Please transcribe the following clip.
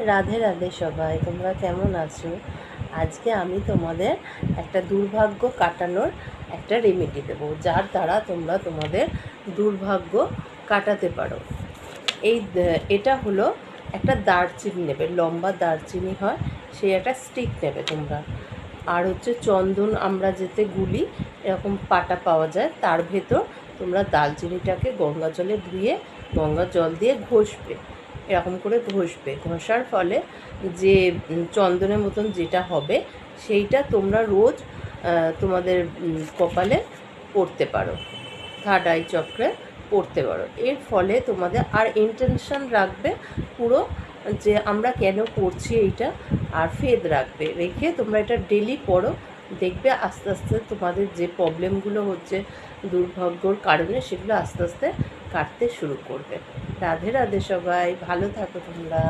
রাধে রাধে সবাই, তোমরা কেমন আছো? আজকে আমি তোমাদের একটা দুর্ভাগ্য কাটানোর একটা রেমেডি দেবো, যার দ্বারা তোমরা তোমাদের দুর্ভাগ্য কাটাতে পারো। এটা হলো একটা দারচিনি নেবে, লম্বা দারচিনি হয়, সেই একটা স্টিক নেবে তোমরা। আর হচ্ছে চন্দন, আমরা যেতে গুলি এরকম পাটা পাওয়া যায়, তার ভেতর তোমরা দারচিনিটাকে গঙ্গা জলে ধুয়ে গঙ্গা জল দিয়ে ঘষবে, এরকম করে ঘষবে। ঘষার ফলে যে চন্দনের মতন যেটা হবে, সেইটা তোমরা রোজ তোমাদের কপালে পরতে পারো, থার্ড আই চক্রে পড়তে পারো। এর ফলে তোমাদের আর ইন্টেনশন রাখবে পুরো যে আমরা কেন করছি এইটা, আর ফেদ রাখবে, রেখে তোমরা এটা ডেলি পড়ো। দেখবে আস্তে আস্তে তোমাদের যে প্রবলেমগুলো হচ্ছে দুর্ভাগ্যর কারণে, সেগুলো আস্তে আস্তে কাটতে শুরু করবে। রাধে রাধে সবাই, ভালো থাকো তোমরা।